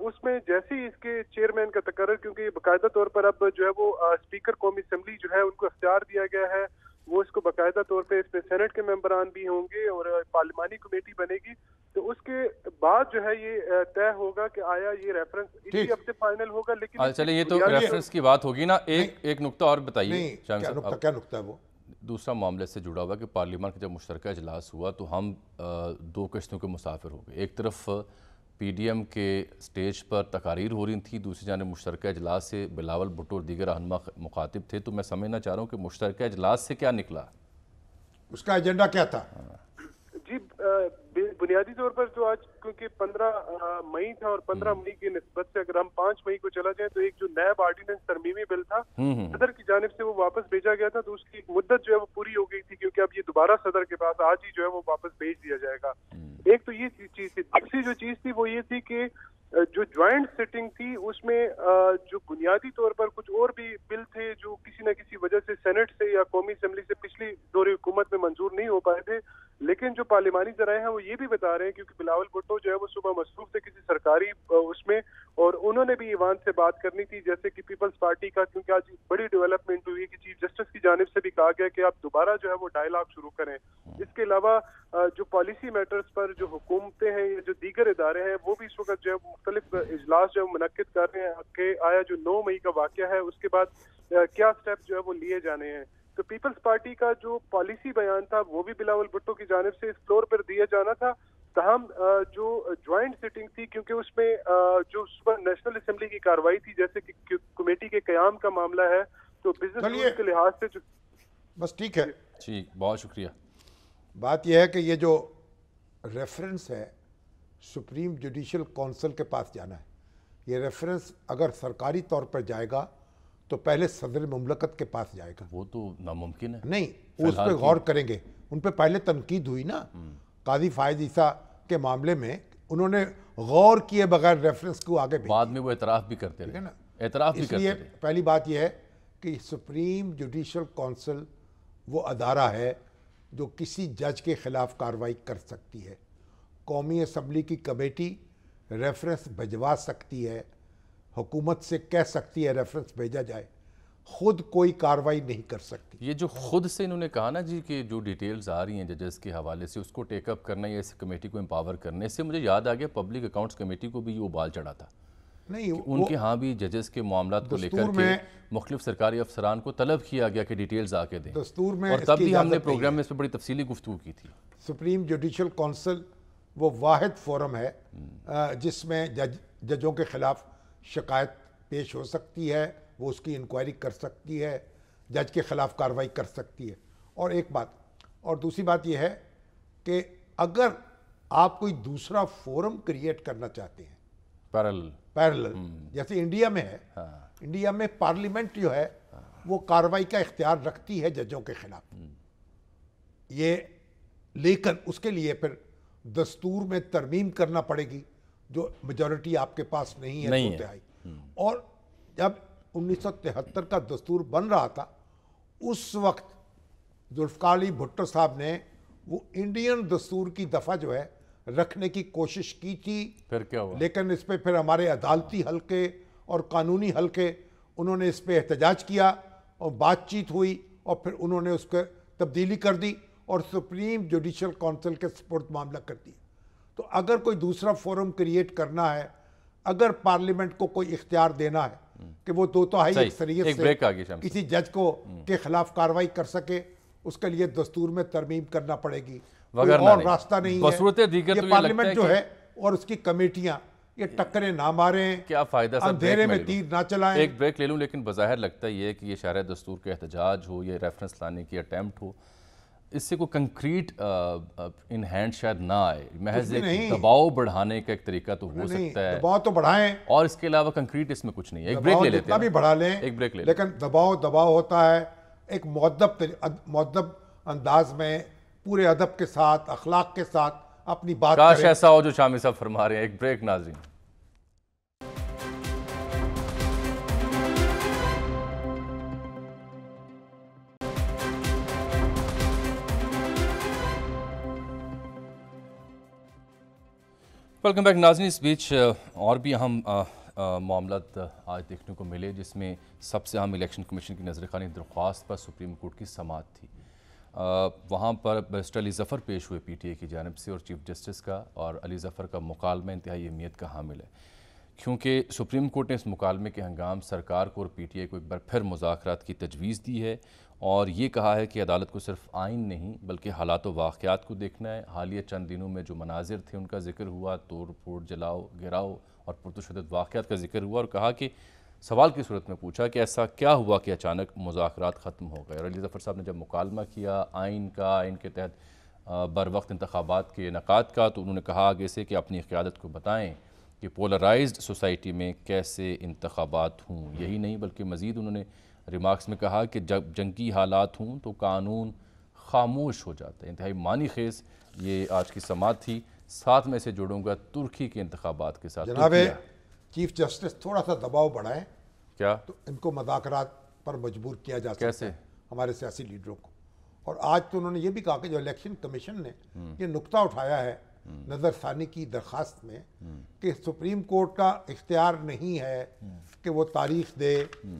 اس میں جیسے ہی اس کے چیئرمین کا تقرر, کیونکہ یہ باقاعدہ طور پر اب جو ہے وہ اسپیکر قومی اسمبلی جو ہے ان کو اختیار دیا گیا ہے, وہ اس کو باقاعدہ طور پہ اس میں سینٹ کے ممبران بھی ہوں گے اور پارلیمانی کمیٹی بنے گی. تو اس کے بعد جو ہے یہ طے ہوگا کہ آیا یہ ریفرنس اسی ہفتے فائنل ہوگا. لیکن چلیں یہ تو ریفرنس کی بات ہوگی نا, ایک نقطہ اور بتائیے. کیا نقطہ ہے وہ؟ دوسرا معاملے سے جڑا ہوا کہ پارلیمان کا جب مشترکہ اجلاس ہوا تو ہم دو کشتوں کے مسافر ہو گئے. ایک طرف پی ڈی ایم کے سٹیج پر تقاریر ہو رہی تھی, دوسری جانب مشترکہ اجلاس سے بلاول بھٹو اور دیگر رہنما مخاطب تھے. تو میں سمجھنا چاہ رہا ہوں کہ مشترکہ اجلاس سے کیا نکلا, اس کا ایجنڈا کیا تھا؟ جی بنیادی طور پر جو آج کیونکہ 15 مئی تھا اور 15 مئی کی نسبت سے اگر ہم 5 مئی کو چلا جائیں تو ایک جو نیب آرڈیننس ترمیمی بل تھا صدر کی جانب سے وہ واپس بھیجا گیا تھا, تو اس کی ایک مدت جو ہے وہ پوری ہو گئی تھی, کیونکہ اب یہ دوبارہ صدر کے پاس آج ہی جو ہے وہ واپس بھیج دیا جائے گا. ایک تو یہ چیز تھی. دوسری جو چیز تھی وہ یہ تھی کہ جو جوائنٹ سیٹنگ تھی اس میں جو بنیادی طور پر کچھ اور بھی بل تھے جو کسی نہ کسی وجہ سے سینٹ سے یا قومی اسمبلی سے پچھلی دور حکومت میں منظور نہیں ہو پائے تھے, لیکن جو پارلیمانی ذرائع ہیں وہ یہ بھی بتا رہے ہیں کیونکہ بلاول بھٹو جو ہے وہ صبح مصروف تھے کسی سرکاری اس میں, اور انہوں نے بھی ایوان سے بات کرنی تھی جیسے کہ پیپلز پارٹی کا, کیونکہ آج بڑی ڈیولپمنٹ ہوئی کہ چیف جسٹس کی جانب سے بھی کہا گیا کہ آپ دوبارہ جو ہے وہ ڈائیلاگ شروع کریں. اس کے علاوہ جو پالیسی میٹرز پر جو حکومتیں ہیں یا جو دیگر ادارے ہیں وہ بھی اس وقت جو ہے مختلف اجلاس جو ہے منعقد کر رہے ہیں کہ آیا جو 9 مئی کا واقعہ ہے اس کے بعد کیا سٹیپ جو ہے وہ لیے جانے ہیں. تو پیپلز پارٹی کا جو پالیسی بیان تھا وہ بھی بلاول بھٹو کی جانب سے اس فلور پر دیا جانا تھا. تاہم جو جوائنٹ سیٹنگ تھی کیونکہ اس میں جو صبح نیشنل اسمبلی کی کارروائی تھی جیسے کہ کمیٹی کے قیام کا معاملہ ہے, تو بزنس رول کے لحاظ سے جو بس ٹھیک ہے. ٹھیک, بہت شکریہ. بات یہ ہے کہ یہ جو ریفرنس ہے سپریم جوڈیشل کونسل کے پاس جانا ہے. یہ ریفرنس اگر سرکاری طور پر جائے گا تو پہلے صدر مملکت کے پاس جائے گا. وہ تو ناممکن ہے. نہیں, اس پہ غور کریں گے. ان پہ پہلے تنقید ہوئی نا قاضی فائز عیسیٰ کے معاملے میں, انہوں نے غور کیے بغیر ریفرنس کو آگے بھیج بعد میں وہ اعتراف بھی کرتے رہے. اعتراف بھی اس کرتے لیے رہے. پہلی بات یہ ہے کہ سپریم جوڈیشل کونسل وہ ادارہ ہے جو کسی جج کے خلاف کارروائی کر سکتی ہے. قومی اسمبلی کی کمیٹی ریفرنس بھجوا سکتی ہے, حکومت سے کہہ سکتی ہے ریفرنس بھیجا جائے, خود کوئی کارروائی نہیں کر سکتی. یہ جو خود سے انہوں نے کہا نا جی کہ جو ڈیٹیلز آ رہی ہیں ججز کے حوالے سے اس کو ٹیک اپ کرنا یا اس کمیٹی کو امپاور کرنے سے, مجھے یاد آ گیا پبلک اکاؤنٹس کمیٹی کو بھی یہ ابال چڑھا تھا. نہیں, ان کے ہاں بھی ججز کے معاملات کو لے کر کے مختلف سرکاری افسران کو طلب کیا گیا کہ ڈیٹیلز آ کے دیں, دستور میں اور تب بھی ہم نے پروگرام میں اس پہ بڑی تفصیلی گفتگو کی تھی. سپریم جوڈیشل کونسل وہ واحد فورم ہے جس میں ججوں کے خلاف شکایت پیش ہو سکتی ہے, وہ اس کی انکوائری کر سکتی ہے, جج کے خلاف کارروائی کر سکتی ہے. اور ایک بات اور دوسری بات یہ ہے کہ اگر آپ کوئی دوسرا فورم کریٹ کرنا چاہتے ہیں پیرلل جیسے انڈیا میں ہے, انڈیا میں پارلیمنٹ جو ہے وہ کارروائی کا اختیار رکھتی ہے ججوں کے خلاف یہ, لیکن اس کے لیے پھر دستور میں ترمیم کرنا پڑے گی جو میجورٹی آپ کے پاس نہیں ہے 2/3. اور جب 1973 کا دستور بن رہا تھا اس وقت ذوالفقار علی بھٹو صاحب نے وہ انڈین دستور کی دفعہ جو ہے رکھنے کی کوشش کی تھی, پھر کیا ہوا؟ لیکن اس پہ پھر ہمارے عدالتی حلقے اور قانونی حلقے انہوں نے اس پہ احتجاج کیا اور بات چیت ہوئی اور پھر انہوں نے اس کو تبدیلی کر دی اور سپریم جوڈیشل کونسل کے سپرد معاملہ کر دیا. تو اگر کوئی دوسرا فورم کریٹ کرنا ہے, اگر پارلیمنٹ کو کوئی اختیار دینا ہے کہ وہ 2/3 اکثریت سے کسی جج کو کے خلاف کارروائی کر سکے, اس کے لیے دستور میں ترمیم کرنا پڑے گی, کوئی اور راستہ نہیں ہے. یہ پارلیمنٹ جو ہے اور اس کی کمیٹیاں یہ ٹکریں نہ ماریں, کیا فائدہ, اندھیرے میں تیر نہ چلائیں. ایک بریک لے لوں, لیکن بظاہر لگتا ہے یہ کہ یہ شرح دستور کا احتجاج ہو, یہ ریفرنس لانے کی اٹیمپٹ ہو, اس سے کوئی کنکریٹ ان ہینڈ شاید نہ آئے, محض ایک دباؤ بڑھانے کا ایک طریقہ تو ہو سکتا ہے. دباؤ تو بڑھائیں, اور اس کے علاوہ کنکریٹ اس میں کچھ نہیں ہے. ایک بریک لے لیتے ہیں, بھی بڑھا لیں, ایک بریک لے, لیکن دباؤ ہوتا ہے ایک مؤدب انداز میں, پورے ادب کے ساتھ, اخلاق کے ساتھ اپنی بات کریں. کاش ایسا ہو جو شامی صاحب فرما رہے ہیں. ایک بریک ناظرین. ویلکم بیک ناظرین. اس بیچ اور بھی اہم معاملات آج دیکھنے کو ملے, جس میں سب سے اہم الیکشن کمیشن کی نظر ثانی درخواست پر سپریم کورٹ کی سماعت تھی. وہاں پر بیرسٹر علی ظفر پیش ہوئے پی ٹی اے کی جانب سے, اور چیف جسٹس کا اور علی ظفر کا مکالمہ انتہائی اہمیت کا حامل ہے, کیونکہ سپریم کورٹ نے اس مکالمے کے ہنگام سرکار کو اور پی ٹی اے کو ایک بار پھر مذاکرات کی تجویز دی ہے, اور یہ کہا ہے کہ عدالت کو صرف آئین نہیں بلکہ حالات و واقعات کو دیکھنا ہے. حالیہ چند دنوں میں جو مناظر تھے ان کا ذکر ہوا, توڑ پھوڑ, جلاؤ گراؤ اور پرتشدد واقعات کا ذکر ہوا, اور کہا کہ سوال کی صورت میں پوچھا کہ ایسا کیا ہوا کہ اچانک مذاکرات ختم ہو گئے. اور علی ظفر صاحب نے جب مکالمہ کیا آئین کا, آئین کے تحت بر وقت انتخابات کے انعقاد کا, تو انہوں نے کہا آگے سے کہ اپنی قیادت کو بتائیں کہ پولرائزڈ سوسائٹی میں کیسے انتخابات ہوں. یہی نہیں بلکہ مزید انہوں نے ریمارکس میں کہا کہ جب جنگی حالات ہوں تو قانون خاموش ہو جاتا ہے. انتہائی معنی خیز یہ آج کی سماعت تھی. ساتھ میں سے جوڑوں گا ترکی کے انتخابات کے ساتھ. جناب چیف جسٹس تھوڑا سا دباؤ بڑھائیں کیا تو ان کو مذاکرات پر مجبور کیا جا سکتا ہے, ہمارے سیاسی لیڈروں کو. اور آج تو انہوں نے یہ بھی کہا کہ جو الیکشن کمیشن نے یہ نقطہ اٹھایا ہے نظر ثانی کی درخواست میں کہ سپریم کورٹ کا اختیار نہیں ہے کہ وہ تاریخ دے,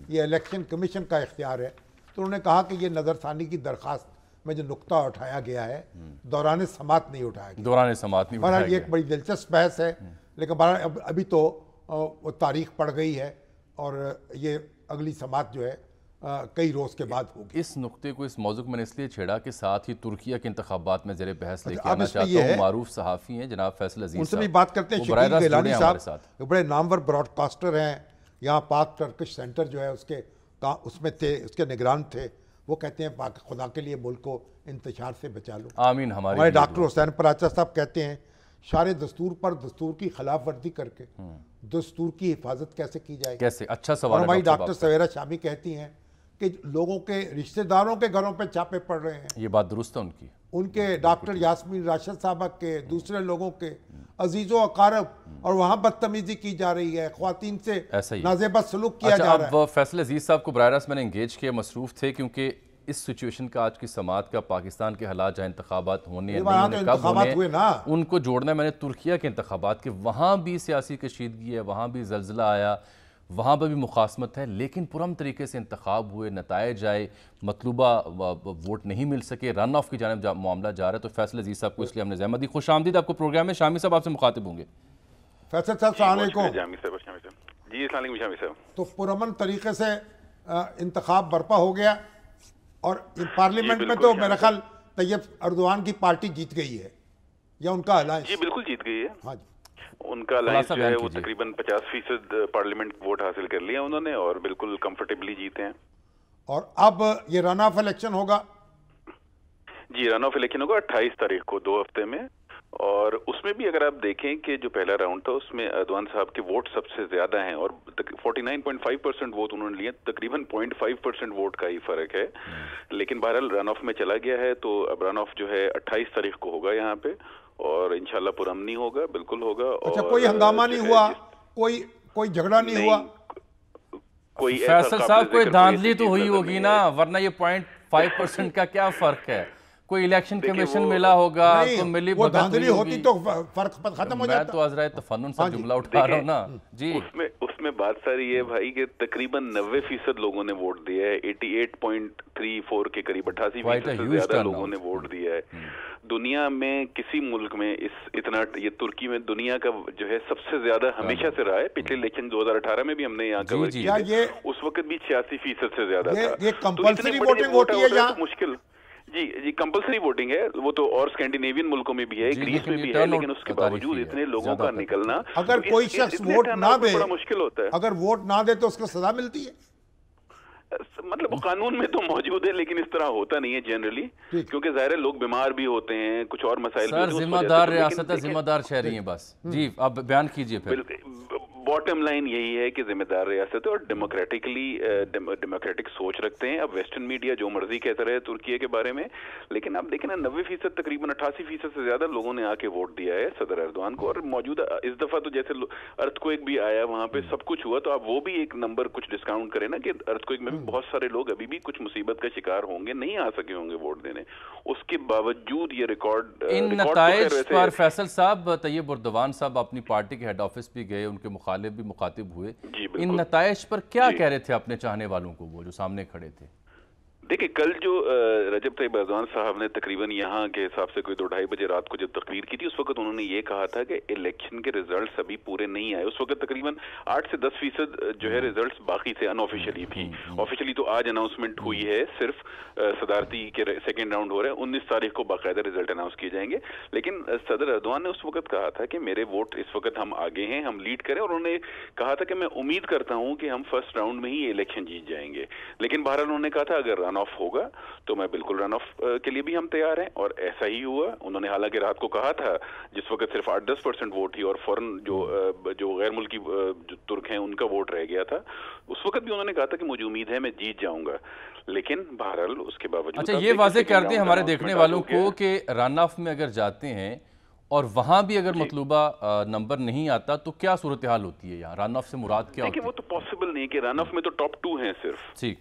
یہ الیکشن کمیشن کا اختیار ہے. تو انہوں نے کہا کہ یہ نظر ثانی کی درخواست میں جو نقطہ اٹھایا گیا ہے دوران سماعت نہیں اٹھایا گیا. دوران سماعت نہیں اٹھایا گیا. یہ ایک بڑی دلچسپ بحث ہے, لیکن ابھی تو وہ تاریخ پڑ گئی ہے اور یہ اگلی سماعت جو ہے کئی روز کے بعد ہوگی. اس نقطے کو, اس موضوع کو میں نے اس لیے چھیڑا کہ ساتھ ہی ترکیہ کے انتخابات میں زیر بحث لے کے آنا چاہتا ہوں. معروف صحافی ہیں جناب فیصل عزیز صاحب, ان سے بھی بات کرتے ہیں. شکیل گیلانی صاحب بڑے نامور براڈ کاسٹر ہیں, یہاں پاک ٹرکش سینٹر جو ہے اس میں تھے, اس کے نگران تھے. وہ کہتے ہیں خدا کے لیے ملک کو انتشار سے بچا لو. آمین. ہمارے ڈاکٹر حسین پراچا صاحب کہتے ہیں شارع دستور پر دستور کی خلاف ورزی کر کے دستور کی حفاظت کیسے کی جائے گی؟ کیسے؟ اچھا اور سوال ہے ہماری ڈاکٹر سویرا شامی کہتی ہیں کہ لوگوں کے رشتہ داروں کے گھروں پہ چھاپے پڑ رہے ہیں، یہ بات درست ہے ان کی، ان کے ڈاکٹر یاسمین راشد صاحبہ کے، دوسرے لوگوں کے عزیز و اقارب، اور وہاں بدتمیزی کی جا رہی ہے، خواتین سے ایسا ہی نازیبا سلوک کیا جا رہا ہے۔ اب فیصل عزیز صاحب کو براہ راست میں نے انگیج کیا، مصروف تھے کیونکہ اس سچویشن کا آج کی سماعت کا پاکستان کے حالات جہاں انتخابات ہونے ہیں وہاں تو انتخابات ہوئے نا، ان کو جوڑنا ہے میں نے ترکیہ کے انتخابات کے، وہاں بھی سیاسی کشیدگی ہے، وہاں بھی زلزلہ آیا، وہاں پر بھی مخاصمت ہے، لیکن پرام طریقے سے انتخاب ہوئے، نتائج آئے، مطلوبہ ووٹ نہیں مل سکے، رن آف کی جانب معاملہ جا رہا ہے۔ تو فیصل عزیز صاحب کو اس لیے ہم نے زحمت دی۔ خوش آمدید آپ کو پروگرام میں، شامی صاحب آپ سے مخاطب ہوں گے۔ فیصل صاحب السلام علیکم۔ جی السلام علیکم شامی صاحب۔ تو پرامن طریقے سے انتخاب برپا ہو گیا اور پارلیمنٹ میں تو میرا خیال طیب اردوان کی پارٹی جیت گئی ہے یا ان کا الائنس؟ جی بالکل جیت گئی ہے، ہاں جی، ان کا الائنس جو ہے وہ تقریباً 50% پارلیمنٹ ووٹ حاصل کر لیا انہوں نے اور بالکل کمفرٹیبلی جیتے ہیں۔ اور اب یہ رن آف الیکشن ہوگا؟ جی رن آف الیکشن ہوگا 28 تاریخ کو، 2 ہفتے میں، اور اس میں بھی اگر آپ دیکھیں کہ جو پہلا راؤنڈ تھا اس میں اردوان صاحب کے ووٹ سب سے زیادہ ہیں اور 49.5% ووٹ انہوں نے لیے، تقریباً 0.5% ووٹ کا ہی فرق ہے، لیکن بہرحال رن آف میں چلا گیا ہے۔ تو اب رن آف جو ہے 28 تاریخ کو ہوگا یہاں پہ، اور انشاءاللہ پرامنی ہوگا، بالکل ہوگا۔ اچھا، کوئی ہنگامہ نہیں ہوا، کوئی جھگڑا نہیں ہوا؟ فیصل صاحب کوئی دھاندلی تو ہوئی ہوگی نا، ورنہ یہ 0.5% کا کیا فرق ہے؟ کوئی الیکشن کمیشن ملا ہوگا تو ملی وہ دھاندلی ہوتی تو فرق ختم ہو جاتا۔ میں تو عذرائے تفنن سے جملہ اٹھا رہا ہوں نا جی۔ اس میں بات ساری یہ بھائی کہ تقریباً 90% لوگوں نے ووٹ دیا ہے، 88.34 کے قریب، 88% سے زیادہ لوگوں نے ووٹ دیا ہے۔ دنیا میں کسی ملک میں اتنا، یہ ترکی میں دنیا کا جو ہے سب سے زیادہ ہمیشہ سے رہا ہے، پچھلے الیکشن 2018 میں بھی ہم نے یہاں کور کیا، اس وقت بھی 86% سے زیادہ تھا۔ یہ کمپلسری ووٹنگ ہوتی ہے یہاں؟ مشکل، جی کمپلسری ووٹنگ ہے وہ تو، اور اسکینڈینیوین ملکوں میں بھی ہے، گریس میں بھی ہے، لیکن اس کے باوجود اتنے لوگوں کا نکلنا، اگر کوئی شخص ووٹ نہ دے، بڑا مشکل ہوتا ہے۔ اگر ووٹ نہ دے تو اس کو سزا ملتی ہے؟ مطلب قانون میں تو موجود ہے لیکن اس طرح ہوتا نہیں ہے جنرلی، کیونکہ ظاہر ہے لوگ بیمار بھی ہوتے ہیں، کچھ اور مسائل بھی ہوتے ہیں۔ ذمہ دار ریاست ہے، ذمہ دار شہری ہیں بس۔ جی آپ بیان کیجئے پھر۔ باٹم لائن یہی ہے کہ ذمہ دار ریاست ہے اور ڈیموکریٹک سوچ رکھتے ہیں۔ اب ویسٹرن میڈیا جو مرضی کہتا رہے ترکیہ کے بارے میں، لیکن آپ دیکھیں نا 90% تقریباً 88% سے زیادہ لوگوں نے آ کے ووٹ دیا ہے صدر اردوان کو، اور موجودہ اس دفعہ تو جیسے ارتھ کوئک بھی آیا، وہاں پہ سب کچھ ہوا، تو آپ وہ بھی ایک نمبر کچھ ڈسکاؤنٹ کریں نا کہ ارتھ کوئک میں بھی بہت سارے لوگ ابھی بھی کچھ مصیبت کا شکار ہوں گے، نہیں آ سکے ہوں گے ووٹ دینے، اس کے باوجود یہ ریکارڈ ان نتائج پر فیصل صاحب، طیب اردوان صاحب اپنی پارٹی کے ہیڈ آفس بھی گئے، ان کے مخالف بھی مخاطب ہوئے، ان نتائج پر کیا کہہ رہے تھے اپنے چاہنے والوں کو وہ جو سامنے کھڑے تھے؟ دیکھیں کل جو رجب طیب اردوان صاحب نے تقریباً یہاں کے حساب سے کوئی 2-2:30 بجے رات کو جب تقریر کی تھی، اس وقت انہوں نے یہ کہا تھا کہ الیکشن کے ریزلٹس ابھی پورے نہیں آئے۔ اس وقت تقریباً 8 سے 10% جو ہے ریزلٹس باقی تھے ان آفیشلی بھی، آفیشلی تو آج اناؤنسمنٹ ہوئی ہے، صرف صدارتی کے سیکنڈ راؤنڈ ہو رہے ہیں، 19 تاریخ کو باقاعدہ ریزلٹ اناؤنس کیے جائیں گے، لیکن صدر اردوان نے اس وقت کہا تھا کہ میرے ووٹ اس وقت ہم آگے ہیں، ہم لیڈ کریں، اور انہوں نے کہا تھا کہ میں امید کرتا ہوں کہ ہم فرسٹ راؤنڈ میں ہی یہ الیکشن جیت جائیں گے، لیکن بہرحال انہوں نے کہا تھا اگر رن آف ہوگا تو میں بالکل رن آف کے لیے بھی ہم تیار ہیں، اور ایسا ہی ہوا۔ انہوں نے حالانکہ رات کو کہا تھا جس وقت صرف 8-10% ووٹ ہی اور فوراً جو غیر ملکی جو ترک ہیں ان کا ووٹ رہ گیا تھا، اس وقت بھی انہوں نے کہا تھا کہ مجھے امید ہے میں جیت جاؤں گا، لیکن بہرحال اس کے باوجود اچھا یہ واضح کر دیں ہمارے دیکھنے والوں کو کہ رن آف میں اگر جاتے ہیں اور وہاں بھی اگر مطلوبہ نمبر نہیں آتا تو کیا صورتحال ہوتی ہے یہاں؟ رن آف سے مراد کیا ہوتی ہے؟ وہ تو پاسبل نہیں کہ رن آف میں تو ٹاپ 2 ہیں صرف، ٹھیک،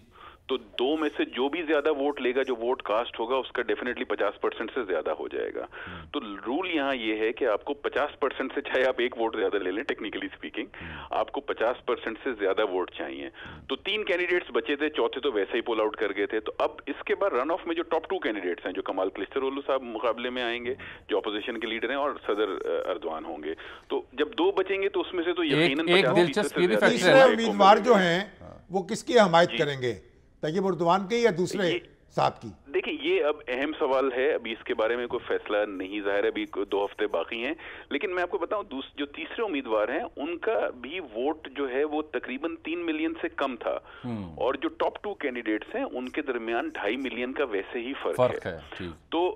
تو 2 میں سے جو بھی زیادہ ووٹ لے گا، جو ووٹ کاسٹ ہوگا، اس کا ڈیفینیٹلی 50% سے زیادہ ہو جائے گا۔ تو رول یہاں یہ ہے کہ آپ کو 50% سے، چاہے آپ ایک ووٹ زیادہ لے لیں ٹیکنیکلی اسپیکنگ، آپ کو 50% سے زیادہ ووٹ چاہیے۔ تو 3 کینڈیڈیٹس بچے تھے، چوتھے تو ویسے ہی پول آؤٹ کر گئے تھے، تو اب اس کے بعد رن آف میں جو ٹاپ 2 کینڈیڈیٹس ہیں، جو کمال کلچدارولو صاحب مقابلے میں آئیں گے، جو اپوزیشن کے لیڈر ہیں، اور صدر اردوان ہوں گے، تو جب 2 بچیں گے تو اس میں سے تو یقیناً 50% تیسرے امیدوار جو ہیں وہ کس کی حمایت کریں گے، طیب اردوان کے یا دوسرے صاحب کی؟ دیکھیں یہ اب اہم سوال ہے، ابھی اس کے بارے میں کوئی فیصلہ نہیں ظاہر ہے، ابھی 2 ہفتے باقی ہیں، لیکن میں آپ کو بتاؤں جو تیسرے امیدوار ہیں ان کا بھی ووٹ جو ہے وہ تقریباً 3 ملین سے کم تھا، اور جو ٹاپ 2 کینڈیڈیٹس ہیں ان کے درمیان 2.5 ملین کا ویسے ہی فرق ہے۔ تو